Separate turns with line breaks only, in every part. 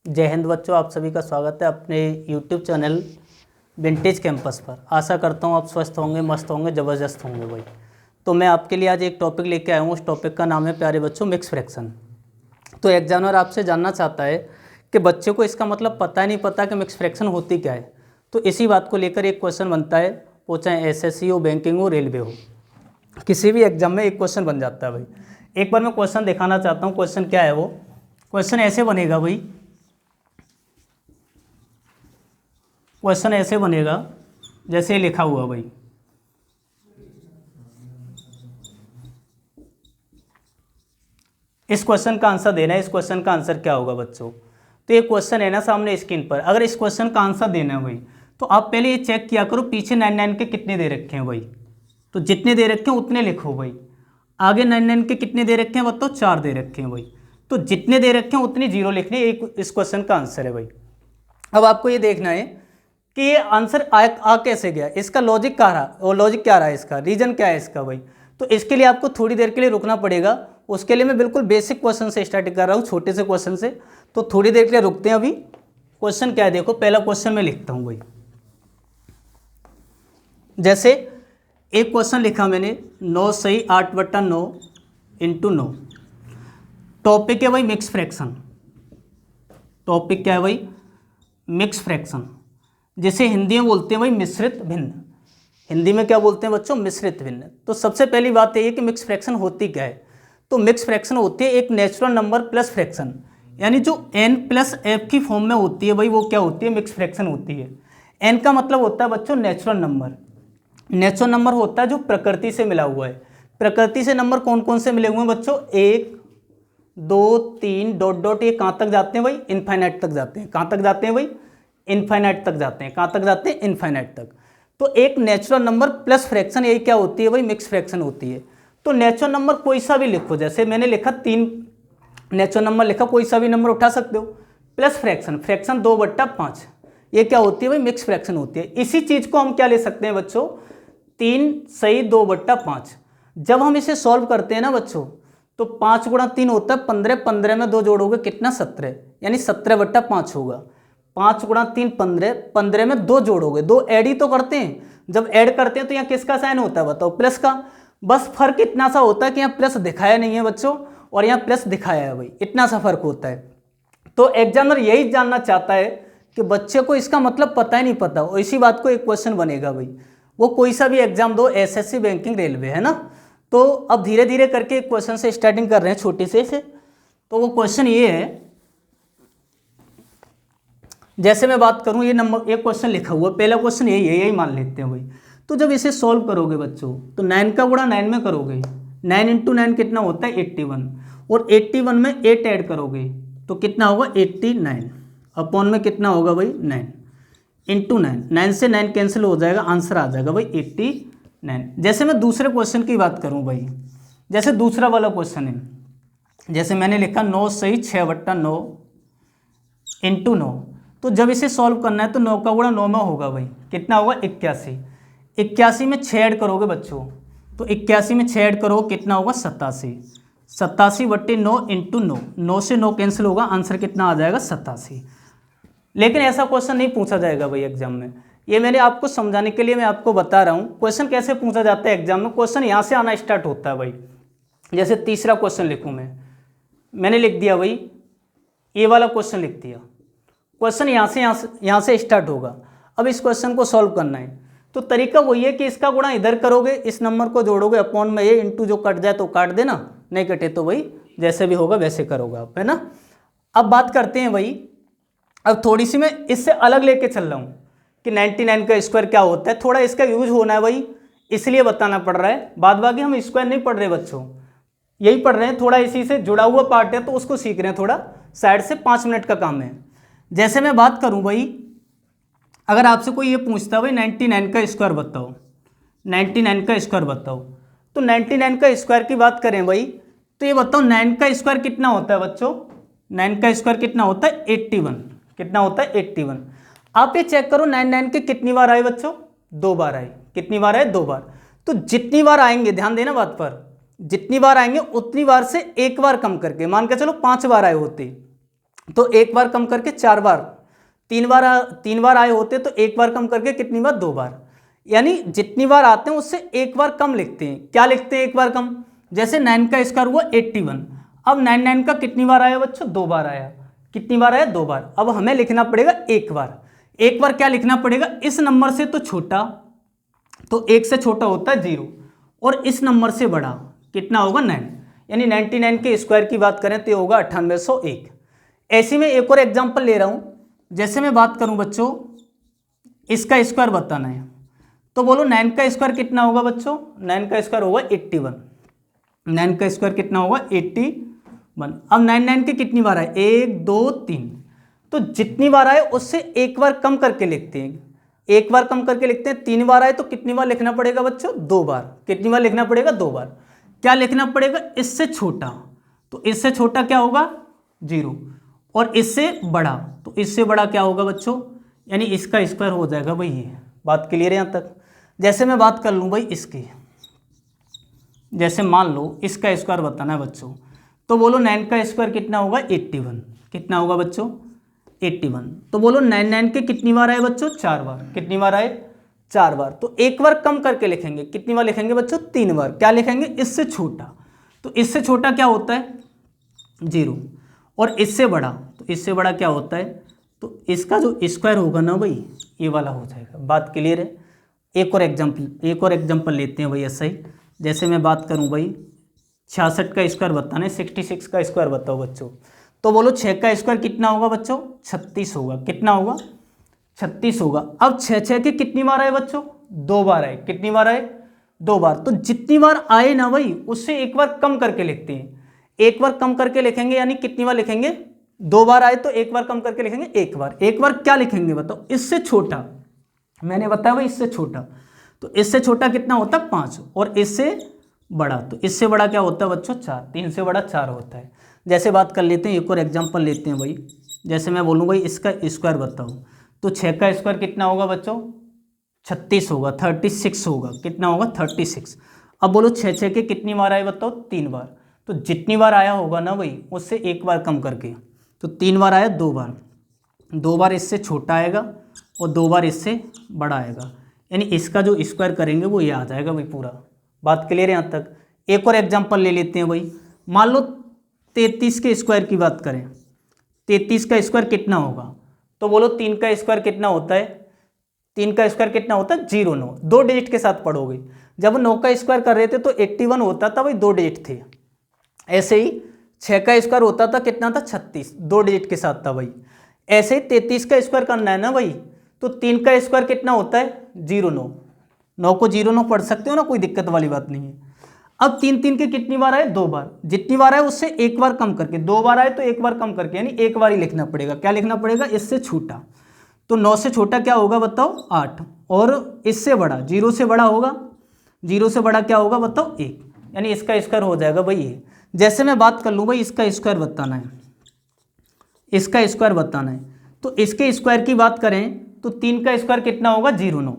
जय हिंद बच्चों, आप सभी का स्वागत है अपने YouTube चैनल विंटेज कैंपस पर। आशा करता हूँ आप स्वस्थ होंगे, मस्त होंगे, ज़बरदस्त होंगे भाई। तो मैं आपके लिए आज एक टॉपिक लेके आया हूँ। उस टॉपिक का नाम है प्यारे बच्चों मिक्स फ्रैक्शन। तो एग्जामिनर आपसे जानना चाहता है कि बच्चे को इसका मतलब पता ही नहीं पता कि मिक्स फ्रैक्शन होती क्या है। तो इसी बात को लेकर एक क्वेश्चन बनता है, वो चाहे SSC हो, बैंकिंग हो, रेलवे हो, किसी भी एग्जाम में एक क्वेश्चन बन जाता है भाई। एक बार मैं क्वेश्चन दिखाना चाहता हूँ। क्वेश्चन क्या है? वो क्वेश्चन ऐसे बनेगा भाई, क्वेश्चन ऐसे बनेगा जैसे लिखा हुआ भाई। इस क्वेश्चन का आंसर देना है। इस क्वेश्चन का आंसर क्या होगा बच्चों? तो ये क्वेश्चन है ना सामने स्क्रीन पर। अगर इस क्वेश्चन का आंसर देना है भाई, तो आप पहले ये चेक किया करो पीछे 99 के कितने दे रखे हैं भाई। तो जितने दे रखे हैं उतने लिखो भाई। आगे 99 के कितने दे रखे हैं बताओ? 4 दे रखे हैं भाई। तो जितने दे रखे हैं उतनी जीरो लिखनी है। एक इस क्वेश्चन का आंसर है भाई। अब आपको ये देखना है कि ये आंसर आ कैसे गया, इसका लॉजिक क्या रहा, और लॉजिक क्या रहा है, इसका रीजन क्या है इसका भाई। तो इसके लिए आपको थोड़ी देर के लिए रुकना पड़ेगा। उसके लिए मैं बिल्कुल बेसिक क्वेश्चन से स्टार्ट कर रहा हूँ, छोटे से क्वेश्चन से। तो थोड़ी देर के लिए रुकते हैं। अभी क्वेश्चन क्या है देखो। पहला क्वेश्चन मैं लिखता हूँ भाई। जैसे एक क्वेश्चन लिखा मैंने, 9 सही 8/9 × 9। टॉपिक है भाई मिक्स फ्रैक्शन। टॉपिक क्या है भाई? मिक्स फ्रैक्शन, जिसे हिंदी में बोलते हैं भाई मिश्रित भिन्न। हिंदी में क्या बोलते हैं बच्चों? मिश्रित भिन्न। तो सबसे पहली बात यह है कि मिक्स फ्रैक्शन होती क्या है। तो मिक्स फ्रैक्शन होती है एक नेचुरल नंबर प्लस फ्रैक्शन, यानी जो n + f की फॉर्म में होती है भाई, वो क्या होती है? मिक्स फ्रैक्शन होती है। n का मतलब होता है बच्चों नेचुरल नंबर। नेचुरल नंबर होता है जो प्रकृति से मिला हुआ है। प्रकृति से नंबर कौन कौन से मिले हुए हैं बच्चों? 1 2 3 डॉट डॉट, ये कहाँ तक जाते हैं भाई? इनफाइनाइट तक जाते हैं। कहाँ तक जाते हैं भाई? इनफाइनाइट तक जाते हैं। कहाँ तक जाते हैं? इनफाइनाइट तक। तो एक नेचुरल नंबर प्लस फ्रैक्शन, यही क्या होती है भाई? मिक्स फ्रैक्शन होती है। तो नेचुरल नंबर कोई सा भी लिखो, जैसे मैंने लिखा 3 नेचुरल नंबर लिखा, कोई सा भी नंबर उठा सकते हो। प्लस फ्रैक्शन, फ्रैक्शन 2/5, ये क्या होती है भाई? मिक्स फ्रैक्शन होती है। इसी चीज को हम क्या ले सकते हैं बच्चों? 3 सही 2/5। जब हम इसे सॉल्व करते हैं ना बच्चों, तो 5 × 3 होता है 15, 15 में 2 जोड़ोगे कितना? 17, यानी 17/5 होगा। 5 × 3 15, 15 में 2 जोड़ोगे, 2 ऐड ही तो करते हैं। जब ऐड करते हैं तो यहाँ किसका साइन होता है बताओ? प्लस का। बस फर्क इतना सा होता है कि यहाँ प्लस दिखाया नहीं है बच्चों, और यहाँ प्लस दिखाया है भाई, इतना सा फर्क होता है। तो एग्जामिनर यही जानना चाहता है कि बच्चे को इसका मतलब पता ही नहीं पता, और इसी बात को एक क्वेश्चन बनेगा भाई। वो कोई सा भी एग्जाम दो, SSC, बैंकिंग, रेलवे, है ना। तो अब धीरे धीरे करके एक क्वेश्चन से स्टार्टिंग कर रहे हैं, छोटे से। तो वो क्वेश्चन ये है, जैसे मैं बात करूं, ये नंबर एक क्वेश्चन लिखा हुआ, पहला क्वेश्चन यही है, यही मान लेते हैं भाई। तो जब इसे सॉल्व करोगे बच्चों, तो 9 का गुणा 9 में करोगे, 9 × 9 कितना होता है? 81, और 81 में 8 ऐड करोगे तो कितना होगा? 89 अपॉन में कितना होगा भाई? 9 × 9, 9 से 9 कैंसिल हो जाएगा, आंसर आ जाएगा भाई 89। जैसे मैं दूसरे क्वेश्चन की बात करूं भाई, जैसे दूसरा वाला क्वेश्चन है, जैसे मैंने लिखा 9 सही 6/9 × 9। तो जब इसे सॉल्व करना है तो 9 का गुणा 9 में होगा भाई, कितना होगा? 81। 81 में 6 ऐड करोगे बच्चों, तो 81 में 6 ऐड करो कितना होगा? 87। 87/9 × 9, 9 से 9 कैंसिल होगा, आंसर कितना आ जाएगा? 87। लेकिन ऐसा क्वेश्चन नहीं पूछा जाएगा भाई एग्जाम में। ये मैंने आपको समझाने के लिए मैं आपको बता रहा हूँ क्वेश्चन कैसे पूछा जाता है एग्जाम में। क्वेश्चन यहाँ से आना स्टार्ट होता है भाई। जैसे तीसरा क्वेश्चन लिखूँ मैंने लिख दिया भाई, ये वाला क्वेश्चन लिख दिया। क्वेश्चन यहाँ से स्टार्ट होगा। अब इस क्वेश्चन को सॉल्व करना है, तो तरीका वही है कि इसका गुणा इधर करोगे, इस नंबर को जोड़ोगे, अपॉन में ये, इंटू जो कट जाए तो काट देना, नहीं कटे तो भाई जैसे भी होगा वैसे करोगे आप, है ना। अब बात करते हैं भाई, अब थोड़ी सी मैं इससे अलग लेके चल रहा हूँ कि 99 का स्क्वायर क्या होता है। थोड़ा इसका यूज होना है भाई, इसलिए बताना पड़ रहा है। बाद बाकी हम स्क्वायर नहीं पढ़ रहे बच्चों, यही पढ़ रहे हैं, थोड़ा इसी से जुड़ा हुआ पार्ट है तो उसको सीख रहे हैं, थोड़ा साइड से 5 मिनट का काम है। जैसे मैं बात करूं भाई, अगर आपसे कोई ये पूछता है भाई 99 का स्क्वायर बताओ, 99 का स्क्वायर बताओ, तो 99 का स्क्वायर की बात करें भाई, तो ये बताओ 9 का स्क्वायर कितना होता है बच्चों? 9 का स्क्वायर कितना होता है? 81। कितना होता है? 81। आप ये चेक करो 99 के कितनी बार आए बच्चों? 2 बार आए। कितनी बार आए? 2 बार। तो जितनी बार आएंगे, ध्यान देना बात पर, जितनी बार आएंगे उतनी बार से एक बार कम करके, मान के चलो 5 बार आए होते, तो एक बार कम करके 4 बार, 3 बार आए होते तो एक बार कम करके कितनी बार, 2 बार, यानी जितनी बार आते हैं उससे एक बार कम लिखते हैं। क्या लिखते हैं एक बार कम, जैसे 9 का स्क्वायर हुआ 81, अब 9 का कितनी बार आया बच्चों, 2 बार आया। कितनी बार आया, 2 बार। अब हमें लिखना पड़ेगा एक बार। एक बार क्या लिखना पड़ेगा, इस नंबर से तो छोटा, तो 1 से छोटा होता है 0, और इस नंबर से बड़ा कितना होगा, 9, यानी 99 के स्क्वायर की बात करें तो ये होगा 9801। ऐसे में एक और एग्जांपल ले रहा हूँ, जैसे मैं बात करूँ बच्चों, इसका स्क्वायर बताना है, तो बोलो 9 का स्क्वायर कितना होगा बच्चों, 9 का स्क्वायर होगा 81, 9 का स्क्वायर कितना होगा 81। अब 9 के कितनी बार आए, 1 2 3, तो जितनी बार आए उससे एक बार कम करके लिखते हैं, एक बार कम करके लिखते हैं। 3 बार आए तो कितनी बार लिखना पड़ेगा बच्चों, 2 बार। कितनी बार लिखना पड़ेगा, 2 बार। क्या लिखना पड़ेगा, इससे छोटा, तो इससे छोटा क्या होगा 0, और इससे बड़ा, तो इससे बड़ा क्या होगा बच्चों, यानी इसका स्क्वायर हो जाएगा भाई ये। बात क्लियर है यहाँ तक। जैसे मैं बात कर लूँ भाई इसकी, जैसे मान लो इसका स्क्वायर बताना है बच्चों, तो बोलो 9 का स्क्वायर कितना होगा 81, कितना होगा बच्चों 81। तो बोलो 9 के कितनी बार आए बच्चों, 4 बार। कितनी बार आए, 4 बार। तो एक बार कम करके लिखेंगे, कितनी बार लिखेंगे बच्चों, 3 बार। क्या लिखेंगे, इससे छोटा, तो इससे छोटा क्या होता है 0, और इससे बड़ा, तो इससे बड़ा क्या होता है, तो इसका जो स्क्वायर होगा ना भाई ये वाला हो जाएगा। बात क्लियर है। एक और एग्जाम्पल लेते हैं भाई ऐसा ही। जैसे मैं बात करूं भाई 66 का स्क्वायर बताना है, 66 का स्क्वायर बताओ बच्चों, तो बोलो 6 का स्क्वायर कितना होगा बच्चों, 36 होगा। कितना होगा, 36 होगा। अब 6 के कितनी बार आए बच्चों, 2 बार आए। कितनी बार आए, 2 बार। तो जितनी बार आए ना भाई उससे एक बार कम करके लिखते हैं, एक बार कम करके लिखेंगे, यानी कितनी बार लिखेंगे, 2 बार आए तो एक बार कम करके लिखेंगे, एक बार। एक बार क्या लिखेंगे बताओ, इससे छोटा, मैंने बताया भाई इससे छोटा, तो इससे छोटा कितना होता है 5, और इससे बड़ा, तो इससे बड़ा क्या होता है बच्चों 4, 3 से बड़ा 4 होता है। जैसे बात कर लेते हैं, एक और एग्जांपल लेते हैं भाई। जैसे मैं बोलूँ भाई इसका स्क्वायर बताओ, तो 6 का स्क्वायर कितना होगा बच्चों, 36 होगा, 36 होगा। कितना होगा 36। अब बोलो 6 के कितनी बार आए बताओ, 3 बार। तो जितनी बार आया होगा ना भाई उससे एक बार कम करके, तो 3 बार आया, 2 बार, 2 बार इससे छोटा आएगा और 2 बार इससे बड़ा आएगा, यानी इसका जो स्क्वायर करेंगे वो ये आ जाएगा भाई पूरा। बात क्लियर है यहाँ तक। एक और एग्जांपल ले लेते हैं भाई। मान लो 33 के स्क्वायर की बात करें, 33 का स्क्वायर कितना होगा, तो बोलो 3 का स्क्वायर कितना होता है, 3 का स्क्वायर कितना होता है 0 9, 2 डिजिट के साथ पढ़ोगे। जब 9 का स्क्वायर कर रहे थे तो 81 होता था भाई, 2 डिजिट थे। ऐसे ही 6 का स्क्वायर होता था कितना था 36, 2 डिजिट के साथ था भाई। ऐसे ही 33 का स्क्वायर करना है ना भाई, तो 3 का स्क्वायर कितना होता है 0 9, 9 को 0 9 पढ़ सकते हो ना, कोई दिक्कत वाली बात नहीं है। अब 3 3 के कितनी बार आए, 2 बार। जितनी बार आए उससे एक बार कम करके, 2 बार आए तो एक बार कम करके, यानी एक बार ही लिखना पड़ेगा। क्या लिखना पड़ेगा, इससे छोटा, तो 9 से छोटा क्या होगा बताओ 8, और इससे बड़ा 0 से बड़ा होगा, 0 से बड़ा क्या होगा बताओ 1, यानी इसका स्क्वायर हो जाएगा भाई ये। जैसे मैं बात कर लूँ भाई इसका स्क्वायर बताना है, इसका स्क्वायर बताना है, तो इसके स्क्वायर की बात करें तो 3 का स्क्वायर कितना होगा 0 9,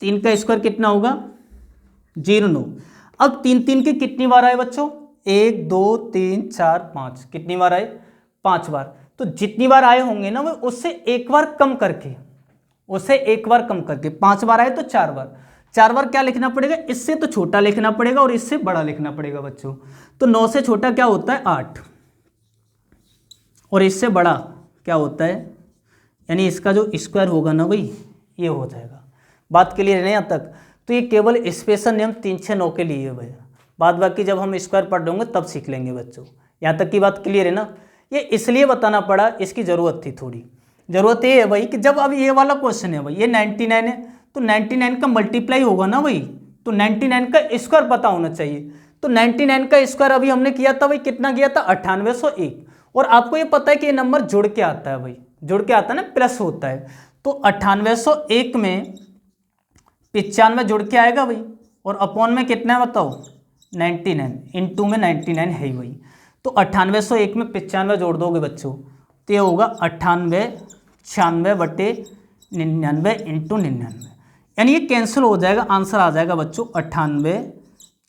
3 का स्क्वायर कितना होगा 0 9। अब 3 3 के कितनी बार आए बच्चों, 1 2 3 4 5, कितनी बार आए 5 बार। तो जितनी बार आए होंगे ना वो उससे एक बार कम करके, उससे एक बार कम करके 5 बार आए तो 4 बार, 4 बार क्या लिखना पड़ेगा, इससे तो छोटा लिखना पड़ेगा और इससे बड़ा लिखना पड़ेगा बच्चों। तो 9 से छोटा क्या होता है 8, और इससे बड़ा क्या होता है, यानी इसका जो स्क्वायर होगा ना भाई ये हो जाएगा। बात क्लियर है यहाँ तक। तो ये केवल स्पेशल नियम 3 6 9 के लिए है भाई, बाद बाकी जब हम स्क्वायर पढ़ लेंगे तब सीख लेंगे बच्चों। यहाँ तक की बात क्लियर है ना। ये इसलिए बताना पड़ा, इसकी ज़रूरत थी थोड़ी। ज़रूरत ये है भाई कि जब अब ये वाला क्वेश्चन है भाई, ये 99 है तो 99 का मल्टीप्लाई होगा ना भाई, तो 99 का स्क्वायर पता होना चाहिए। तो 99 का स्क्वायर अभी हमने किया था भाई, कितना किया था 9801, और आपको ये पता है कि ये नंबर जुड़ के आता है भाई, जुड़ के आता है ना, प्लस होता है। तो 9801 में 95 जुड़ के आएगा भाई, और अपॉन में कितना है बताओ 99, इंटू में 99 है ही भाई। तो 9801 में 95 जोड़ दोगे बच्चों तो ये होगा 98 96 बटे 99 इंटू 99, यानी ये कैंसिल हो जाएगा, आंसर आ जाएगा बच्चों 98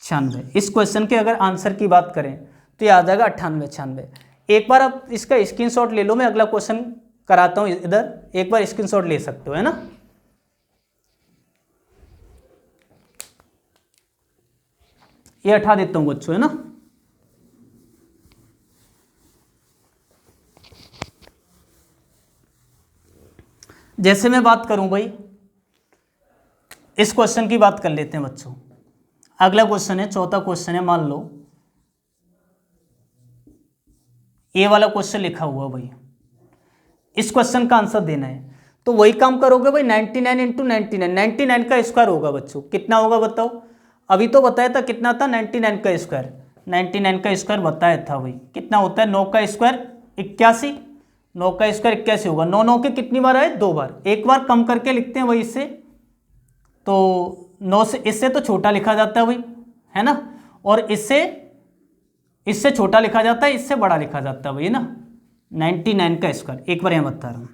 96। इस क्वेश्चन के अगर आंसर की बात करें तो ये आ जाएगा 98 96। एक बार आप इसका स्क्रीनशॉट ले लो, मैं अगला क्वेश्चन कराता हूँ इधर, एक बार स्क्रीनशॉट ले सकते हो, है ना। ये हटा देता हूँ बच्चों, है ना। जैसे मैं बात करूं भाई, इस क्वेश्चन की बात कर लेते हैं बच्चों। अगला क्वेश्चन है, चौथा क्वेश्चन है, मान लो ये वाला क्वेश्चन लिखा हुआ भाई, इस क्वेश्चन का आंसर देना है। तो वही काम करोगे भाई, 99 इंटू 99, 99 का स्क्वायर होगा बच्चों, कितना होगा बताओ। अभी तो बताया था कितना था, 99 का स्क्वायर, 99 का स्क्वायर बताया था भाई, कितना होता है, 9 का स्क्वायर 81, 9 का स्क्वायर 81 होगा। 9 9 के कितनी बार आए, 2 बार, एक बार कम करके लिखते हैं भाई इससे, तो 9 से, इससे तो छोटा लिखा जाता है भाई, है ना, और इससे छोटा लिखा जाता है, इससे बड़ा लिखा जाता है भाई, है ना। 99 का स्क्वायर, एक बार यहाँ बता रहा हूँ,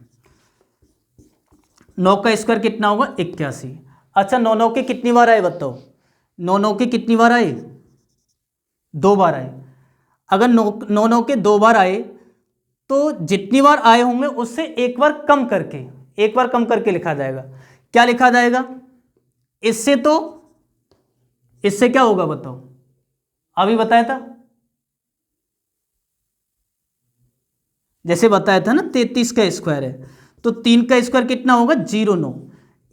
9 का स्क्वायर कितना होगा, 81। अच्छा 9 9 के कितनी बार आए बताओ, 9 9 के कितनी बार आए, 2 बार आए। अगर 9 9 के 2 बार आए तो जितनी बार आए होंगे उससे एक बार कम करके लिखा जाएगा। क्या लिखा जाएगा, इससे क्या होगा बताओ, अभी बताया था, जैसे बताया था ना 33 का स्क्वायर है, तो 3 का स्क्वायर कितना होगा, 09,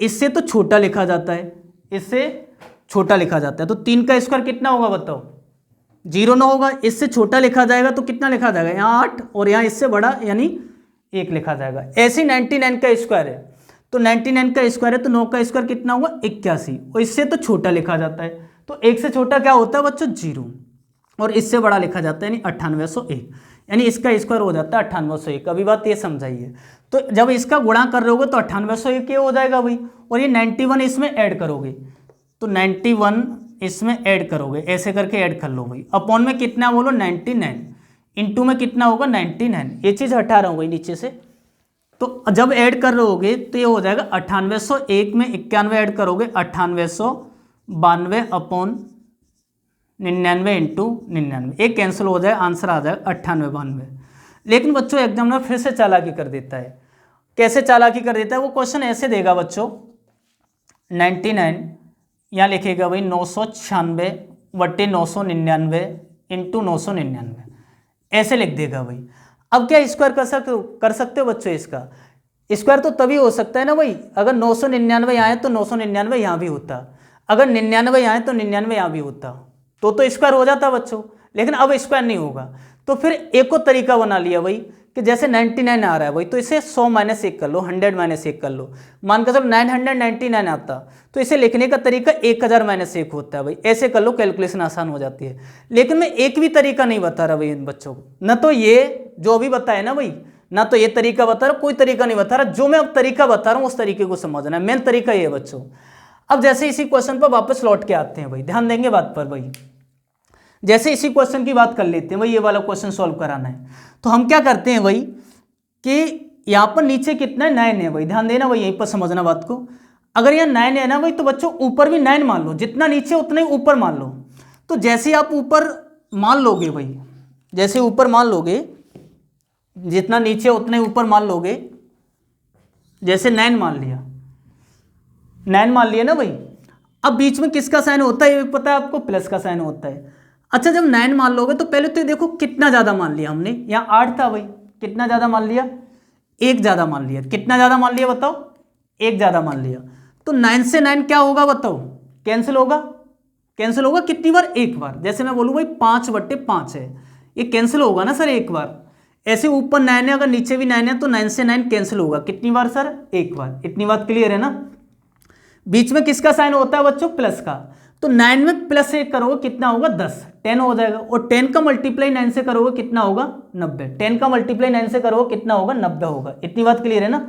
इससे तो छोटा लिखा जाता है, इससे छोटा लिखा जाता है, तो 3 का स्क्वायर कितना होगा बताओ, 09 होगा, इससे छोटा लिखा जाएगा तो कितना लिखा जाएगा, यहाँ 8, और यहाँ इससे बड़ा यानी 1 लिखा जाएगा। ऐसे 99 का स्क्वायर है, तो 99 का स्क्वायर है तो 9 का स्क्वायर कितना होगा, 81, और इससे तो छोटा लिखा जाता है, तो 1 से छोटा क्या होता है बच्चों, 0, और इससे बड़ा लिखा जाता है यानी 9801, यानी इसका स्क्वायर हो जाता है 9801। अभी बात ये समझाइए, तो जब इसका गुणा कर रहे होगे तो 9801 ये हो जाएगा भाई, और ये 91 इसमें ऐड करोगे, तो 91 इसमें ऐड करोगे, ऐसे करके ऐड कर लो भाई, अपॉन में कितना बोलो 99, इंटू में कितना होगा 99, ये चीज़ हटा रहा हूँ भाई नीचे से। तो जब ऐड कर रहोगे तो ये हो जाएगा 9801 में 91 ऐड करोगे, 9892 अपॉन 99 इंटू 99, एक कैंसिल हो जाए, आंसर आ जाएगा 9892। लेकिन बच्चों एग्जामिनर फिर से चालाकी कर देता है। कैसे चालाकी कर देता है, वो क्वेश्चन ऐसे देगा बच्चों, 99 यहाँ लिखेगा भाई 996 बट्टे 999 इंटू 999, ऐसे लिख देगा भाई। अब क्या स्क्वायर कर सकते हो बच्चों, इसका स्क्वायर तो तभी हो सकता है ना भाई, अगर 999 आए तो 999 यहाँ भी होता, अगर 99 आए तो 99 यहाँ भी होता, तो स्क्वायर हो जाता बच्चों। लेकिन अब स्क्वायर नहीं होगा, तो फिर एक और तरीका बना लिया भाई कि जैसे 99 आ रहा है भाई, तो इसे 100 माइनस 1 कर लो, 100 माइनस 1 कर लो, मान कर चलो 999 आता, तो इसे लिखने का तरीका 1000 माइनस 1 होता है भाई, ऐसे कर लो, कैलकुलेशन आसान हो जाती है। लेकिन मैं एक भी तरीका नहीं बता रहा भाई इन बच्चों को, न तो ये जो अभी बताया ना भाई, ना तो ये तरीका बता रहा, कोई तरीका नहीं बता रहा, जो मैं अब तरीका बता रहा हूँ उस तरीके को समझना है, मेन तरीका ये है बच्चों। अब जैसे इसी क्वेश्चन पर वापस लौट के आते हैं भाई, ध्यान देंगे बात पर भाई, जैसे इसी क्वेश्चन की बात कर लेते हैं भाई, ये वाला क्वेश्चन सॉल्व कराना है, तो हम क्या करते हैं भाई कि यहाँ पर नीचे कितना है, 9 है भाई, ध्यान देना भाई, यहीं पर समझना बात को। अगर यहाँ 9 है ना भाई, तो बच्चों ऊपर भी 9 मान लो, जितना नीचे उतना ही ऊपर मान लो। तो जैसे आप ऊपर मान लोगे भाई, जैसे ऊपर मान लोगे, जितना नीचे उतना ही ऊपर मान लोगे, जैसे 9 मान लिया, 9 मान लिया ना भाई। अब बीच में किसका साइन होता है ये पता है आपको, प्लस का साइन होता है। अच्छा जब 9 मान लोगे तो पहले तो देखो कितना ज़्यादा मान लिया हमने, यहाँ 8 था भाई, कितना ज़्यादा मान लिया, 1 ज़्यादा मान लिया, कितना ज़्यादा मान लिया बताओ, 1 ज़्यादा मान लिया। तो 9 से 9 क्या होगा बताओ, कैंसिल होगा, कैंसिल होगा कितनी बार, एक बार। जैसे मैं बोलूँ भाई 5/5 है, ये कैंसिल होगा ना सर एक बार। ऐसे ऊपर 9 है, अगर नीचे भी 9 है तो 9 से 9 कैंसिल होगा कितनी बार सर, एक बार। इतनी बात क्लियर है ना। बीच में किसका साइन होता है बच्चों, प्लस का। तो 9 में प्लस 1 करोगे कितना होगा, 10, 10 हो जाएगा। और 10 का मल्टीप्लाई 9 से करोगे कितना होगा, 90। 10 का मल्टीप्लाई 9 से करोगे कितना होगा, 90 होगा। इतनी बात क्लियर है ना।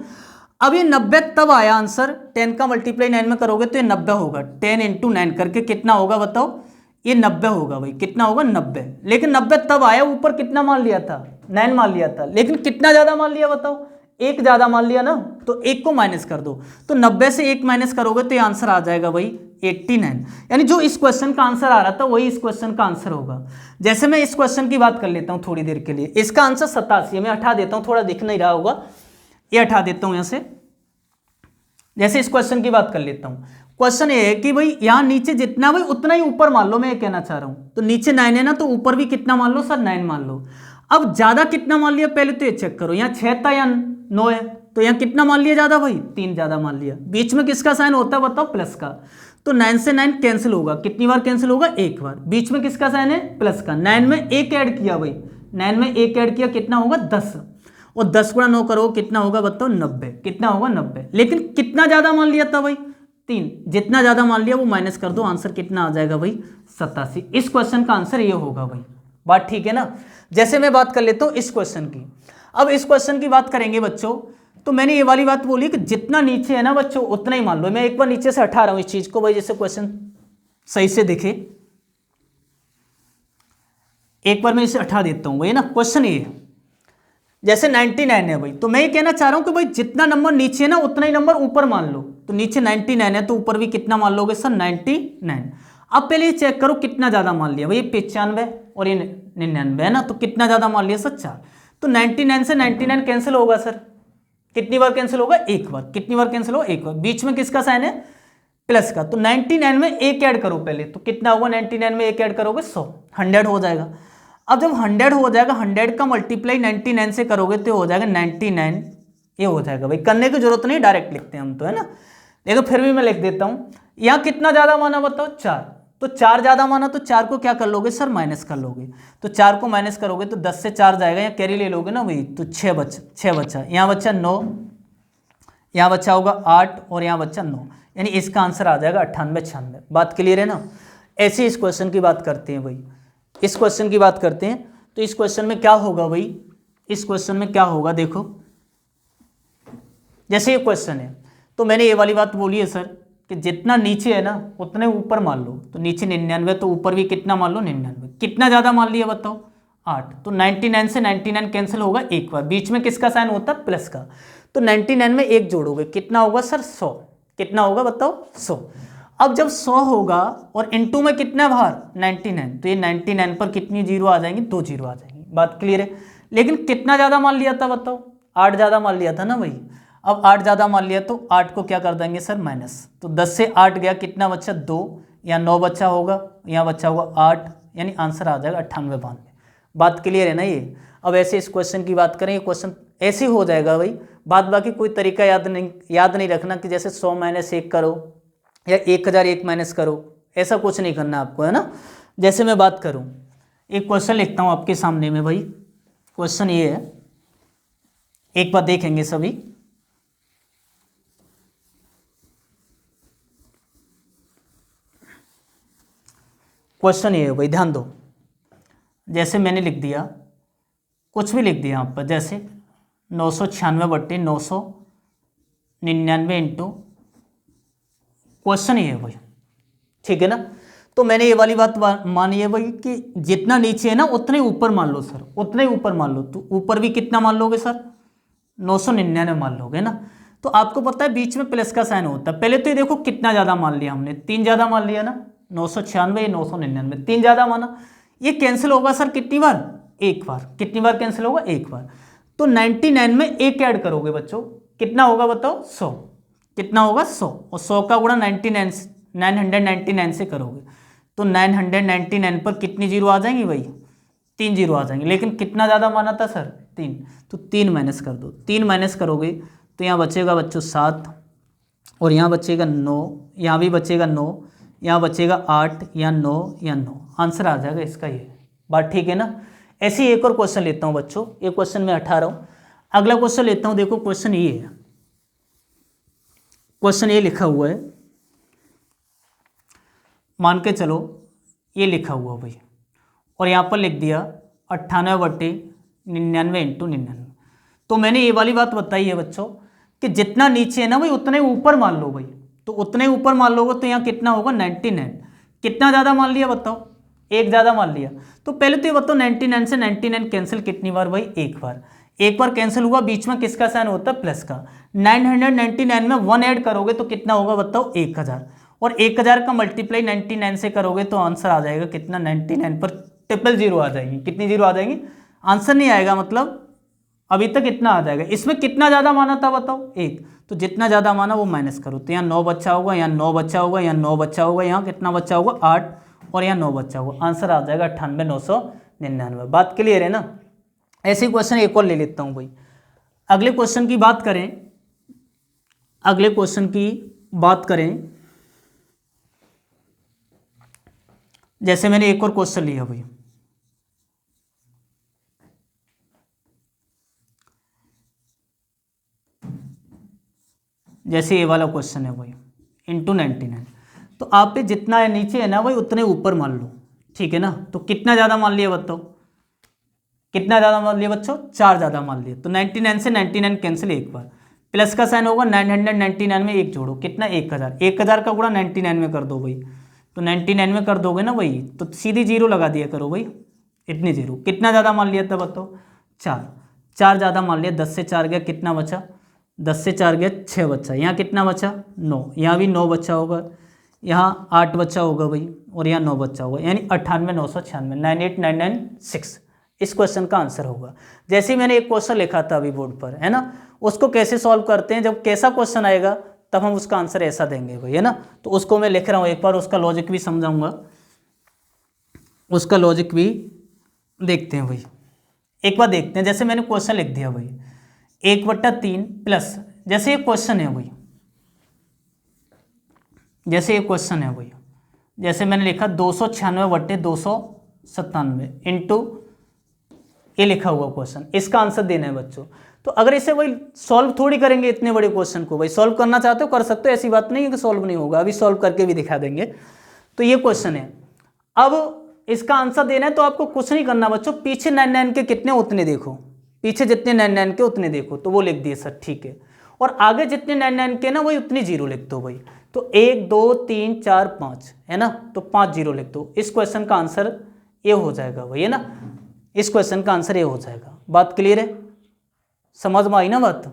अब ये 90 तब आया आंसर, 10 का मल्टीप्लाई 9 में करोगे तो ये 90 होगा। 10 × 9 करके कितना होगा बताओ, ये 90 होगा भाई, कितना होगा 90। लेकिन 90 तब आया, ऊपर कितना मान लिया था, 9 मान लिया था, लेकिन कितना ज़्यादा मान लिया बताओ, एक ज़्यादा मान लिया ना, तो एक को माइनस कर दो, तो 90 से एक माइनस करोगे तो ये आंसर आ जाएगा भाई 89। यानी जो इस क्वेश्चन का आंसर आ रहा था वही इस क्वेश्चन का आंसर होगा। जैसे मैं इस क्वेश्चन की बात कर लेता हूँ थोड़ी देर के लिए, इसका आंसर 87 है। मैं हटा देता हूँ, थोड़ा दिख नहीं रहा होगा, ये हटा देता हूँ यहाँ से। जैसे इस क्वेश्चन की बात कर लेता हूँ, क्वेश्चन ये है कि भाई यहाँ नीचे जितना भाई उतना ही ऊपर मान लो, मैं ये कहना चाह रहा हूँ। तो नीचे 9 है ना, तो ऊपर भी कितना मान लो सर, 9 मान लो। अब ज्यादा कितना मान लिया पहले तो ये चेक करो, यहाँ 6 था या 9 है, तो यहाँ कितना मान लिया ज्यादा भाई, 3 ज्यादा मान लिया। बीच में किसका साइन होता है बताओ, प्लस का। तो 9 से 9 कैंसिल होगा, कितनी बार कैंसिल होगा, एक बार। बीच में किसका साइन है, प्लस का। 9 में एक ऐड किया भाई, 9 में एक ऐड किया, कितना होगा 10, और 10 गुणा 9 करो कितना होगा बताओ, 90। कितना होगा 90। लेकिन कितना ज्यादा मान लिया था भाई, 3। जितना ज्यादा मान लिया वो माइनस कर दो, आंसर कितना आ जाएगा भाई, 87। इस क्वेश्चन का आंसर ये होगा भाई। बात ठीक है ना। जैसे मैं बात कर लेता हूं इस क्वेश्चन की। अब इस क्वेश्चन की बात करेंगे बच्चों, तो मैंने ये वाली बात बोली कि जितना नीचे है ना बच्चों उतना ही मान लो। मैं एक बार नीचे से हटा रहा हूं इस चीज को भाई, जैसे क्वेश्चन सही से दिखे। एक बार मैं इसे हटा देता हूं भाई ना। क्वेश्चन ये है, जैसे 99 है भाई, तो मैं ये कहना चाह रहा हूं कि भाई जितना नंबर नीचे है ना उतना ही नंबर ऊपर मान लो। तो नीचे 99 है तो ऊपर भी कितना मान लोगे सर, 99। अब पहले ये चेक करो कितना ज्यादा मान लिया भाई, 95 और ये 99 है ना, तो कितना ज्यादा मान लिया सर, 4। तो 99 से 99 कैंसिल होगा सर, कितनी बार कैंसिल होगा, एक बार। कितनी बार कैंसिल होगा, एक बार। बीच में किसका साइन है, प्लस का। तो 99 में एक ऐड करो पहले, तो कितना होगा, 99 में एक ऐड करोगे 100, 100 हो जाएगा। अब जब 100 हो जाएगा, 100 का मल्टीप्लाई 99 से करोगे तो हो जाएगा 99, ये हो जाएगा भाई। करने की जरूरत नहीं, डायरेक्ट लिखते हैं हम तो, है ना। देखो फिर भी मैं लिख देता हूँ। यहाँ कितना ज्यादा माना बताओ, 4। तो 4 ज्यादा माना, तो 4 को क्या कर लोगे सर, माइनस कर लोगे। तो 4 को माइनस करोगे तो 10 से 4 जाएगा, या कैरी ले लोगे ना भाई, तो 6 बचा। यहाँ बच्चा 9, यहाँ बच्चा होगा 8, और यहाँ बच्चा 9। यानी इसका आंसर आ जाएगा 98, 96। बात क्लियर है ना। ऐसे इस क्वेश्चन की बात करते हैं भाई, इस क्वेश्चन की बात करते हैं। तो इस क्वेश्चन में क्या होगा भाई, इस क्वेश्चन में क्या होगा देखो। जैसे ये क्वेश्चन है, तो मैंने ये वाली बात बोली है सर कि जितना नीचे है ना उतने ऊपर मान लो। तो नीचे 99, तो ऊपर भी कितना मान लो, 99। कितना ज़्यादा मान लिया बताओ, 8। तो 99 से 99 कैंसिल होगा एक बार। बीच में किसका साइन होता है, प्लस का। तो 99 में एक जोड़ोगे, कितना होगा सर, 100। कितना होगा बताओ, 100। अब जब 100 होगा और इनटू में कितना बाहर, 99, तो ये 99 पर कितनी जीरो आ जाएंगी, 2 जीरो आ जाएंगी। बात क्लियर है। लेकिन कितना ज़्यादा मान लिया था बताओ, 8 ज़्यादा मान लिया था ना भाई। अब 8 ज़्यादा मान लिया तो 8 को क्या कर देंगे सर, माइनस। तो 10 से 8 गया, कितना बच्चा, 2। यहाँ 9 बच्चा होगा, यहाँ बच्चा होगा 8, यानी आंसर आ जाएगा 98, 92। बात क्लियर है ना ये। अब ऐसे इस क्वेश्चन की बात करें, ये क्वेश्चन ऐसे हो जाएगा भाई। बाद बाकी कोई तरीका याद नहीं रखना कि जैसे 100 माइनस 1 करो या 1001 माइनस करो, ऐसा कुछ नहीं करना आपको, है ना। जैसे मैं बात करूं, एक क्वेश्चन लिखता हूं आपके सामने में भाई। क्वेश्चन ये है, एक बार देखेंगे सभी। क्वेश्चन ये है भाई, ध्यान दो। जैसे मैंने लिख दिया, कुछ भी लिख दिया यहाँ पर, जैसे 996/999 इंटू, क्वेश्चन ये है भाई, ठीक है ना। तो मैंने ये वाली बात मानी है भाई कि जितना नीचे है ना उतने ऊपर मान लो सर, उतने ऊपर मान लो। तो ऊपर भी कितना मान लोगे सर, 999 मान लोगे ना। तो आपको पता है बीच में प्लस का साइन होता है। पहले तो ये देखो कितना ज़्यादा मान लिया हमने, 3 ज़्यादा मान लिया ना, 996 999, 3 ज़्यादा माना। ये कैंसिल होगा सर कितनी बार, एक बार। कितनी बार कैंसिल होगा, एक बार। तो 99 में एक ऐड करोगे बच्चों, कितना होगा बताओ, 100। कितना होगा, 100। और 100 का गुणा 999 से करोगे तो 999 पर कितनी जीरो आ जाएंगी भाई, 3 जीरो आ जाएंगे। लेकिन कितना ज़्यादा माना था सर, 3। तो 3 माइनस कर दो। 3 माइनस करोगे तो यहाँ बचेगा बच्चों 7, और यहाँ बचेगा 9, यहाँ भी बचेगा 9, यहाँ बचेगा 8, या 9, या 9। आंसर आ जाएगा इसका ये। बात ठीक है ना। ऐसे ही एक और क्वेश्चन लेता हूँ बच्चों, ये क्वेश्चन मैं हटा रहा हूँ। अगला क्वेश्चन लेता हूँ। देखो क्वेश्चन ये है, क्वेश्चन ये लिखा हुआ है, मान के चलो ये लिखा हुआ भाई, और यहाँ पर लिख दिया 98/99 इंटू 99। तो मैंने ये वाली बात बताई है बच्चों कि जितना नीचे है ना भाई उतने ऊपर मान लो भाई। तो उतने ऊपर मान लोगे तो यहाँ कितना होगा, 99। कितना ज़्यादा मान लिया बताओ, एक ज़्यादा मान लिया। तो पहले तो ये बताओ 99 से 99 कैंसिल कितनी बार भाई, एक बार। एक बार कैंसिल हुआ, बीच में किसका साइन होता है, प्लस का। 999 में 1 ऐड करोगे तो कितना होगा बताओ, 1000, और 1000 का मल्टीप्लाई 99 से करोगे तो आंसर आ जाएगा कितना, 99 पर 000 आ जाएगी। कितनी जीरो आ जाएगी, आंसर नहीं आएगा, मतलब अभी तक इतना आ जाएगा। इसमें कितना ज़्यादा माना था बताओ, 1, तो जितना ज़्यादा माना वो माइनस करो, तो यहाँ 9 बच्चा होगा, यहाँ 9 बच्चा होगा, यहाँ 9 बच्चा होगा, यहाँ कितना बच्चा होगा, 8, और यहाँ 9 बच्चा होगा। आंसर आ जाएगा 98,999। बात क्लियर है ना। ऐसे क्वेश्चन एक और ले लेता हूँ भाई। अगले क्वेश्चन की बात करें, अगले क्वेश्चन की बात करें, जैसे मैंने एक और क्वेश्चन लिया भाई, जैसे ये वाला क्वेश्चन है भाई, इंटू 99, तो आप पे जितना है नीचे है ना भाई उतने ऊपर मान लो, ठीक है ना। तो कितना ज़्यादा मान लिया बताओ, कितना ज़्यादा मान लिया बच्चों, 4 ज़्यादा मान लिया। तो 99 से 99 कैंसिल, एक बार प्लस का साइन होगा, 999 में 1 जोड़ो, कितना, 1000, 1000 का गुणा 99 में कर दो भाई, तो 99 में कर दोगे ना भाई, तो सीधी जीरो लगा दिया करो भाई, इतनी जीरो। कितना ज़्यादा मान लिया था बताओ, 4, 4 ज़्यादा मान लिया, 10 से 4 गया, कितना बचा, 10 से 4 गया 6 बच्चा, यहाँ कितना बचा, 9, यहाँ भी 9 बच्चा होगा, यहाँ 8 बच्चा होगा भाई, और यहाँ 9 बच्चा होगा, यानी 98,996, 98,996 इस क्वेश्चन का आंसर होगा। जैसे ही मैंने एक क्वेश्चन लिखा था अभी बोर्ड पर, है ना, उसको कैसे सॉल्व करते हैं, जब कैसा क्वेश्चन आएगा तब हम उसका आंसर ऐसा देंगे भाई, है ना। तो उसको मैं लिख रहा हूँ, एक बार उसका लॉजिक भी समझाऊंगा, उसका लॉजिक भी देखते हैं भाई। एक बार देखते हैं, जैसे मैंने क्वेश्चन लिख दिया भाई, 1/3 प्लस, जैसे एक क्वेश्चन है भाई, जैसे एक क्वेश्चन है भाई, जैसे मैंने लिखा 296/297 इंटू, ये लिखा हुआ क्वेश्चन, इसका आंसर देना है बच्चों। तो अगर इसे भाई सॉल्व थोड़ी करेंगे इतने बड़े क्वेश्चन को, भाई सॉल्व करना चाहते हो कर सकते हो, ऐसी बात नहीं है कि सॉल्व नहीं होगा, अभी सॉल्व करके भी दिखा देंगे। तो ये क्वेश्चन है, अब इसका आंसर देना है, तो आपको कुछ नहीं करना बच्चों, पीछे 99 के कितने उतने देखो, पीछे जितने 99 के उतने देखो, तो वो लिख दिए सर, ठीक है। और आगे जितने 99 के ना वही उतनी जीरो लिख दो भाई, तो 1 2 3 4 5 है ना, तो 5 जीरो लिख दो। इस क्वेश्चन का आंसर ये हो जाएगा भाई, है ना, इस क्वेश्चन का आंसर ये हो जाएगा। बात क्लियर है, समझ में आई ना बात।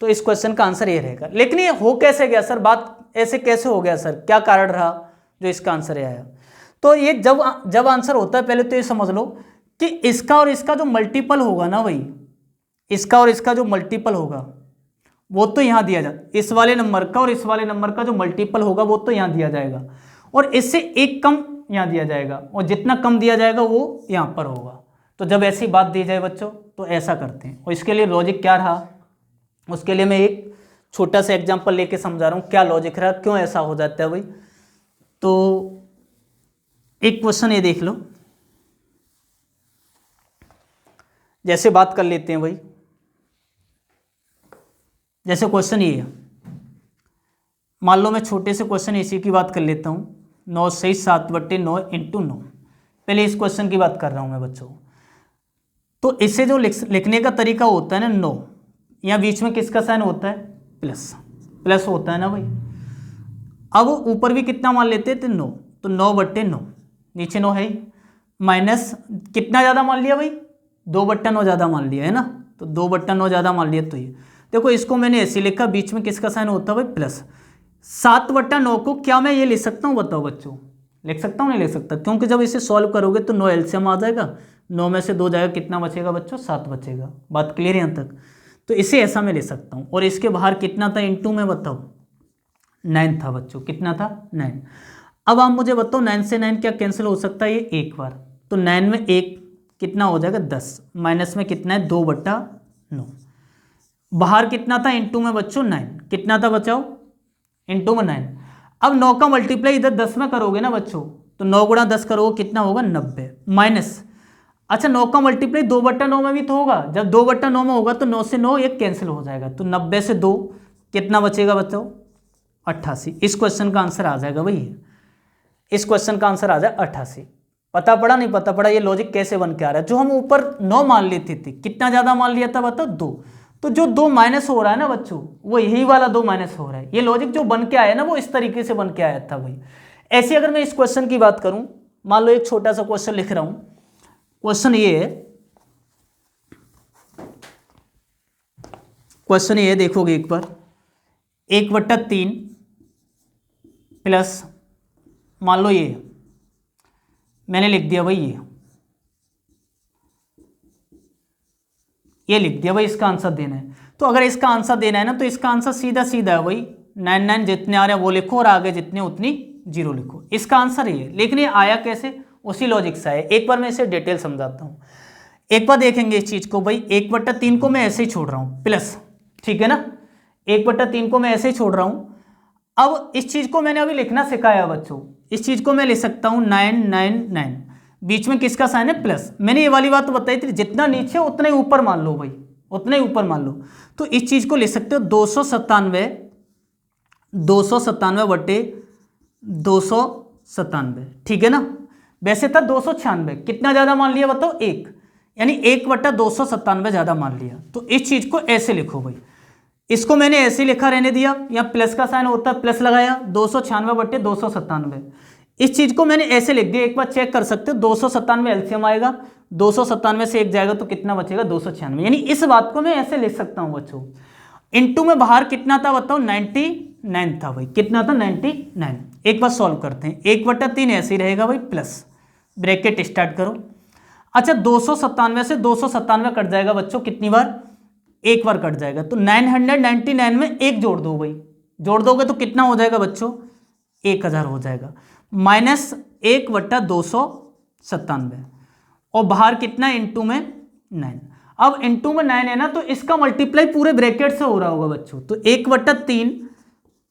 तो इस क्वेश्चन का आंसर ये रहेगा। लेकिन ये हो कैसे गया सर, बात ऐसे कैसे हो गया सर, क्या कारण रहा जो इसका आंसर ये आया। तो ये जब आंसर होता है, पहले तो ये समझ लो कि इसका और इसका जो मल्टीपल होगा ना भाई, इसका और इसका जो मल्टीपल होगा वो तो यहाँ दिया जाता, इस वाले नंबर का और इस वाले नंबर का जो मल्टीपल होगा वो तो यहाँ दिया जाएगा, और इससे एक कम यहाँ दिया जाएगा, और जितना कम दिया जाएगा वो यहाँ पर होगा। तो जब ऐसी बात दी जाए बच्चों तो ऐसा करते हैं। और इसके लिए लॉजिक क्या रहा, उसके लिए मैं एक छोटा सा एग्जांपल लेके समझा रहा हूँ क्या लॉजिक रहा, क्यों ऐसा हो जाता है भाई। तो एक क्वेश्चन ये देख लो, जैसे बात कर लेते हैं भाई, जैसे क्वेश्चन ये है, मान लो मैं छोटे से क्वेश्चन इसी की बात कर लेता हूँ, 9 से 7/9 इंटू 9। पहले इस क्वेश्चन की बात कर रहा हूँ मैं बच्चों। तो इसे जो लिखने का तरीका होता है ना, 9, यहाँ बीच में किसका साइन होता है, प्लस होता है ना भाई। अब ऊपर भी कितना मान लेते थे, 9, तो 9/9, नीचे 9 है, माइनस कितना ज़्यादा मान लिया भाई, 2/9 ज़्यादा मान लिया है ना, तो 2/9 ज़्यादा मान लिया। तो ये देखो, इसको मैंने ऐसे लिखा, बीच में किसका साइन होता है भाई, प्लस। 7/9 को क्या मैं ये लिख सकता हूँ बताओ बच्चों, लिख सकता हूँ नहीं लिख सकता, क्योंकि जब इसे सॉल्व करोगे तो 9 एलसीएम आ जाएगा, 9 में से 2 जाएगा, कितना बचेगा बच्चों, 7 बचेगा। बात क्लियर है यहाँ तक। तो इसे ऐसा मैं ले सकता हूँ, और इसके बाहर कितना था इंटू में बताओ, 9 था बच्चों, कितना था, 9। अब आप मुझे बताओ 9 से 9 क्या कैंसिल हो सकता है, ये एक बार, तो 9 में 1 कितना हो जाएगा, 10, माइनस में कितना है, 2/9। बाहर कितना था इंटू में बच्चों, 9, कितना था बचाओ, इंटू में 9। अब 9 का मल्टीप्लाई इधर 10 में करोगे ना बच्चों, तो 9 गुणा 10 करोगे, कितना होगा, 90, माइनस, अच्छा 9 का मल्टीप्लाई 2/9 में भी तो होगा, जब 2/9 में होगा तो 9 से 9 एक कैंसिल हो जाएगा, तो 90 से 2 कितना बचेगा बच्चों, 88। इस क्वेश्चन का आंसर आ जाएगा भाई, इस क्वेश्चन का आंसर आ जाए 88। पता पड़ा नहीं पता पड़ा, ये लॉजिक कैसे बन के आ रहा है। जो हम ऊपर 9 मान लेते थे, कितना ज़्यादा मान लिया था बताओ, 2, तो जो 2 माइनस हो रहा है ना बच्चों, वो यही वाला 2 माइनस हो रहा है। ये लॉजिक जो बन के आया ना, वो इस तरीके से बन के आया था भाई। ऐसे अगर मैं इस क्वेश्चन की बात करूं, मान लो एक छोटा सा क्वेश्चन लिख रहा हूं, क्वेश्चन ये है, क्वेश्चन ये देखोगे एक बार, 1/3 प्लस मान लो ये मैंने लिख दिया भाई, ये लिख दिया भाई, इसका आंसर देना है। तो अगर इसका आंसर देना है ना, तो इसका आंसर सीधा सीधा है भाई, 9 जितने आ रहे हैं वो लिखो और आगे जितने उतनी 0 लिखो, इसका आंसर ये है। लेकिन ये आया कैसे, उसी लॉजिक से है। एक बार मैं इसे डिटेल समझाता हूँ। एक बार देखेंगे इस चीज को भाई, 1/3 को मैं ऐसे ही छोड़ रहा हूँ प्लस, ठीक है ना, 1/3 को मैं ऐसे ही छोड़ रहा हूँ। अब इस चीज को मैंने अभी लिखना सिखाया बच्चों, इस चीज को मैं लिख सकता हूँ 9, बीच में किसका साइन है, प्लस। मैंने ये वाली बात तो बताई थी, जितना नीचे उतना ही ऊपर मान लो भाई, उतना ही ऊपर मान लो। तो इस चीज को लिख सकते हो 297/297, ठीक है ना। वैसे था 296, कितना ज्यादा मान लिया बताओ, 1, यानी 1/297 ज्यादा मान लिया। तो इस चीज को ऐसे लिखो भाई, इसको मैंने ऐसे लिखा रहने दिया, या प्लस का साइन होता है प्लस लगाया, 296/297। इस चीज को मैंने ऐसे लिख दिया, एक बार चेक कर सकते हो, 297 एलसीएम आएगा, 297 से 1 जाएगा तो कितना बचेगा, 296। यानी इस बात को मैं ऐसे लिख सकता हूं बच्चों। इनटू में बाहर कितना था बताओ, 99 था भाई, कितना था, 99। एक बार सॉल्व करते हैं, 1/3 ऐसे ही रहेगा भाई, प्लस ब्रैकेट स्टार्ट करो। अच्छा 297 से 297 कट जाएगा बच्चों, कितनी बार, एक बार कट जाएगा। तो 999 में 1 जोड़ दो भाई, जोड़ दोगे तो कितना हो जाएगा बच्चों, 1000 हो जाएगा, माइनस 1/297, और बाहर कितना, इंटू में 9। अब इंटू में 9 है ना, तो इसका मल्टीप्लाई पूरे ब्रैकेट से हो रहा होगा बच्चों। तो 1/3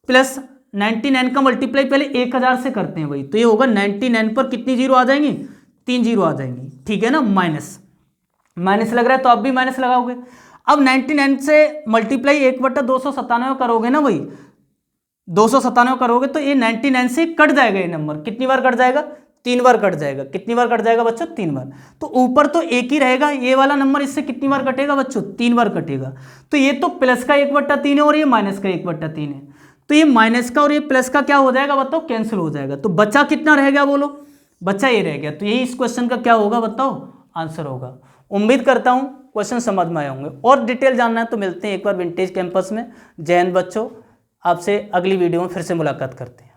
प्लस 99 का मल्टीप्लाई पहले 1000 से करते हैं भाई, तो ये होगा 99 पर कितनी जीरो आ जाएंगी, 3 जीरो आ जाएंगी, ठीक है ना। माइनस माइनस लग रहा है तो आप भी माइनस लगाओगे। अब 99 से मल्टीप्लाई 1/297 करोगे ना भाई, 297 करोगे तो ये 99 से कट जाएगा, ये नंबर कितनी बार कट जाएगा, 3 बार कट जाएगा। कितनी बार कट जाएगा बच्चों, 3 बार। तो ऊपर तो एक ही रहेगा, ये वाला नंबर इससे कितनी बार कटेगा बच्चों, 3 बार कटेगा। तो ये तो प्लस का 1/3 है और ये माइनस का 1/3 है, तो ये माइनस का और ये प्लस का क्या हो जाएगा बताओ, कैंसिल हो जाएगा। तो बच्चा कितना रह गया बोलो, बच्चा ये रह गया। तो यही इस क्वेश्चन का क्या होगा बताओ, आंसर होगा। उम्मीद करता हूँ क्वेश्चन समझ में आए होंगे। और डिटेल जानना है तो मिलते हैं एक बार विंटेज कैंपस में। जय हिंद बच्चों, आपसे अगली वीडियो में फिर से मुलाकात करते हैं।